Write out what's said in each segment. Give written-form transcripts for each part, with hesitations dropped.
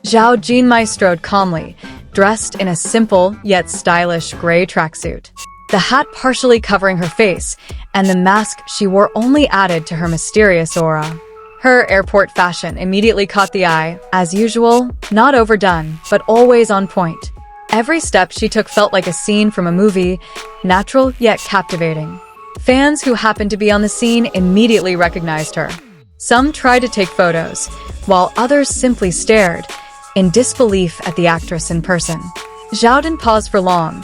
Zhao Jinmai strode calmly, dressed in a simple yet stylish gray tracksuit. The hat partially covering her face, and the mask she wore only added to her mysterious aura. Her airport fashion immediately caught the eye, as usual, not overdone, but always on point. Every step she took felt like a scene from a movie, natural yet captivating. Fans who happened to be on the scene immediately recognized her. Some tried to take photos, while others simply stared, in disbelief at the actress in person. Zhao didn't pause for long,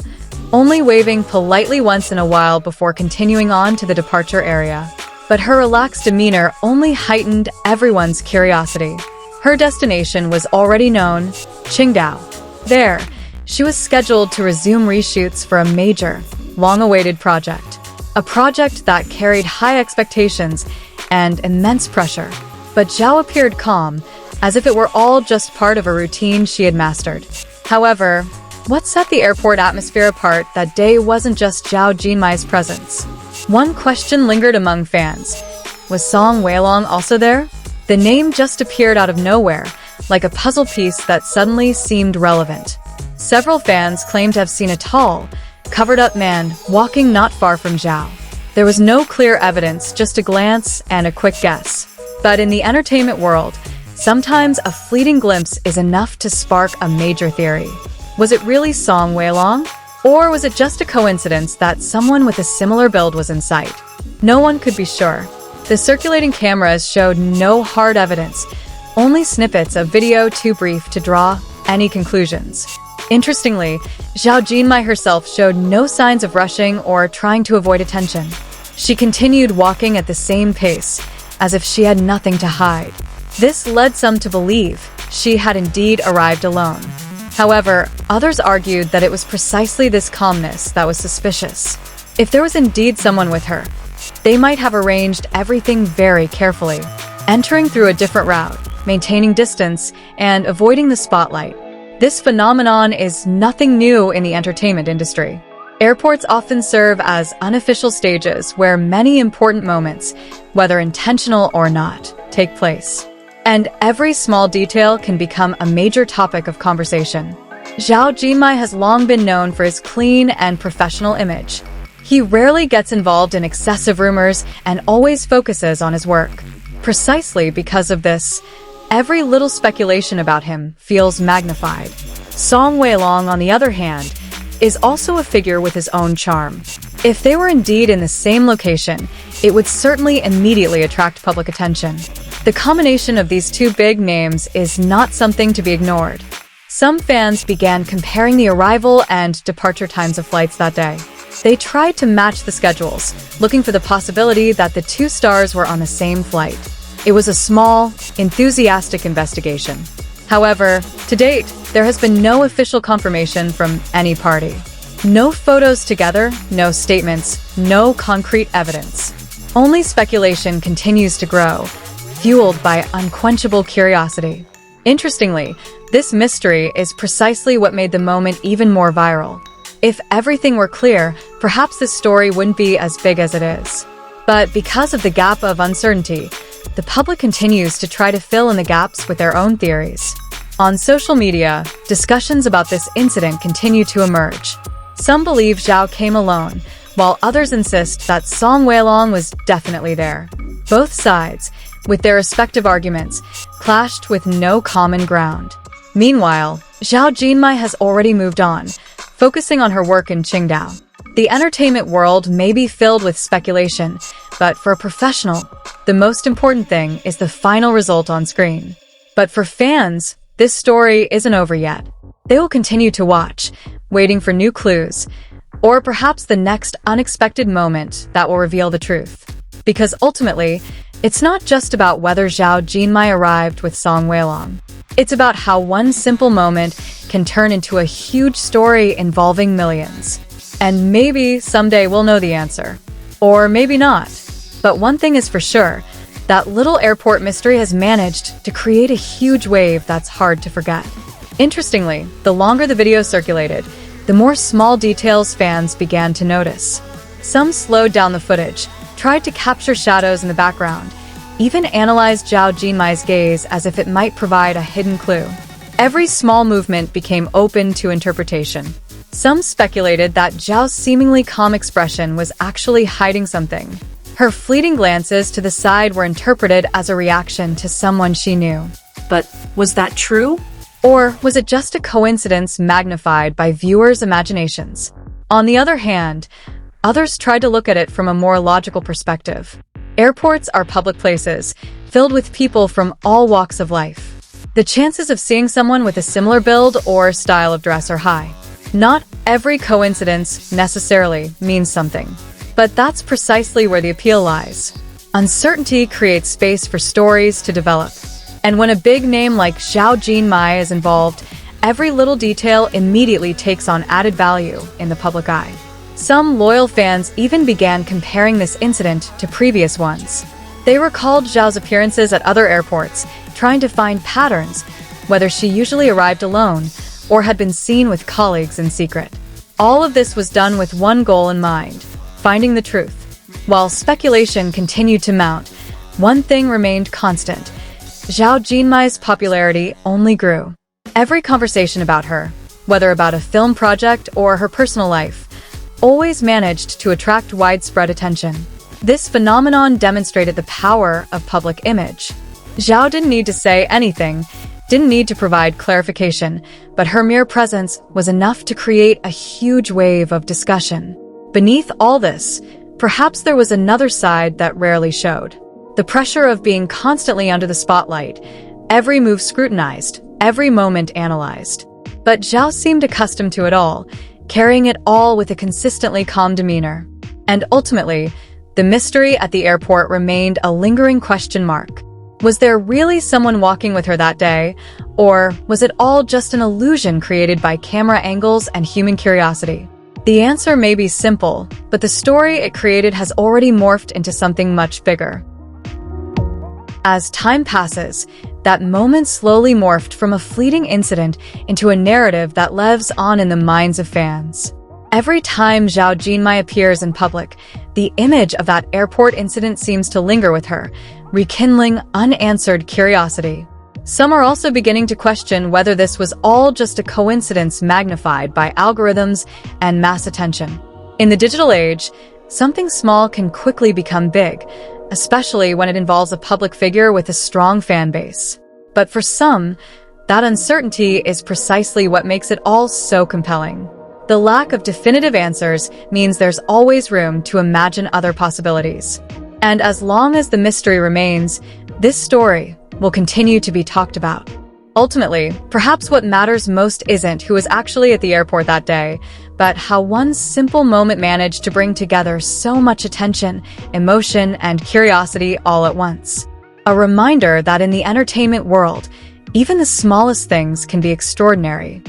only waving politely once in a while before continuing on to the departure area. But her relaxed demeanor only heightened everyone's curiosity. Her destination was already known, Qingdao. There, she was scheduled to resume reshoots for a major, long-awaited project. A project that carried high expectations and immense pressure. But Zhao appeared calm, as if it were all just part of a routine she had mastered. However, what set the airport atmosphere apart that day wasn't just Zhao Jinmai's presence. One question lingered among fans. Was Song Weilong also there? The name just appeared out of nowhere, like a puzzle piece that suddenly seemed relevant. Several fans claimed to have seen a tall, covered-up man walking not far from Zhao. There was no clear evidence, just a glance and a quick guess. But in the entertainment world, sometimes a fleeting glimpse is enough to spark a major theory. Was it really Song Weilong? Or was it just a coincidence that someone with a similar build was in sight? No one could be sure. The circulating cameras showed no hard evidence, only snippets of video too brief to draw any conclusions. Interestingly, Zhao Jinmai herself showed no signs of rushing or trying to avoid attention. She continued walking at the same pace, as if she had nothing to hide. This led some to believe she had indeed arrived alone. However, others argued that it was precisely this calmness that was suspicious. If there was indeed someone with her, they might have arranged everything very carefully, entering through a different route, maintaining distance, and avoiding the spotlight. This phenomenon is nothing new in the entertainment industry. Airports often serve as unofficial stages where many important moments, whether intentional or not, take place. And every small detail can become a major topic of conversation. Zhao Jinmai has long been known for his clean and professional image. He rarely gets involved in excessive rumors and always focuses on his work. Precisely because of this, every little speculation about him feels magnified. Song Weilong, on the other hand, is also a figure with his own charm. If they were indeed in the same location, it would certainly immediately attract public attention. The combination of these two big names is not something to be ignored. Some fans began comparing the arrival and departure times of flights that day. They tried to match the schedules, looking for the possibility that the two stars were on the same flight. It was a small, enthusiastic investigation. However, to date, there has been no official confirmation from any party. No photos together, no statements, no concrete evidence. Only speculation continues to grow, fueled by unquenchable curiosity. Interestingly, this mystery is precisely what made the moment even more viral. If everything were clear, perhaps this story wouldn't be as big as it is. But because of the gap of uncertainty, the public continues to try to fill in the gaps with their own theories. On social media, discussions about this incident continue to emerge. Some believe Zhao came alone, while others insist that Song Weilong was definitely there. Both sides, with their respective arguments, clashed with no common ground. Meanwhile, Zhao Jinmai has already moved on, focusing on her work in Qingdao. The entertainment world may be filled with speculation, but for a professional, the most important thing is the final result on screen. But for fans, this story isn't over yet. They will continue to watch, waiting for new clues, or perhaps the next unexpected moment that will reveal the truth. Because ultimately, it's not just about whether Zhao Jinmai arrived with Song Weilong. It's about how one simple moment can turn into a huge story involving millions. And maybe someday we'll know the answer. Or maybe not. But one thing is for sure, that little airport mystery has managed to create a huge wave that's hard to forget. Interestingly, the longer the video circulated, the more small details fans began to notice. Some slowed down the footage, tried to capture shadows in the background, even analyzed Zhao Jinmai's gaze as if it might provide a hidden clue. Every small movement became open to interpretation. Some speculated that Zhao's seemingly calm expression was actually hiding something. Her fleeting glances to the side were interpreted as a reaction to someone she knew. But was that true? Or was it just a coincidence magnified by viewers' imaginations? On the other hand, others tried to look at it from a more logical perspective. Airports are public places, filled with people from all walks of life. The chances of seeing someone with a similar build or style of dress are high. Not every coincidence necessarily means something. But that's precisely where the appeal lies. Uncertainty creates space for stories to develop. And when a big name like Zhao Jinmai is involved, every little detail immediately takes on added value in the public eye. Some loyal fans even began comparing this incident to previous ones. They recalled Zhao's appearances at other airports, trying to find patterns, whether she usually arrived alone or had been seen with colleagues in secret. All of this was done with one goal in mind: finding the truth. While speculation continued to mount, one thing remained constant. Zhao Jinmai's popularity only grew. Every conversation about her, whether about a film project or her personal life, always managed to attract widespread attention. This phenomenon demonstrated the power of public image. Zhao didn't need to say anything, didn't need to provide clarification, but her mere presence was enough to create a huge wave of discussion. Beneath all this, perhaps there was another side that rarely showed. The pressure of being constantly under the spotlight, every move scrutinized, every moment analyzed. But Zhao seemed accustomed to it all, carrying it all with a consistently calm demeanor. And ultimately, the mystery at the airport remained a lingering question mark. Was there really someone walking with her that day, or was it all just an illusion created by camera angles and human curiosity? The answer may be simple, but the story it created has already morphed into something much bigger. As time passes, that moment slowly morphed from a fleeting incident into a narrative that lives on in the minds of fans. Every time Zhao Jinmai appears in public, the image of that airport incident seems to linger with her, rekindling unanswered curiosity. Some are also beginning to question whether this was all just a coincidence magnified by algorithms and mass attention. In the digital age, something small can quickly become big, especially when it involves a public figure with a strong fan base. But for some, that uncertainty is precisely what makes it all so compelling. The lack of definitive answers means there's always room to imagine other possibilities. And as long as the mystery remains, this story will continue to be talked about. Ultimately, perhaps what matters most isn't who was actually at the airport that day, but how one simple moment managed to bring together so much attention, emotion, and curiosity all at once. A reminder that in the entertainment world, even the smallest things can be extraordinary.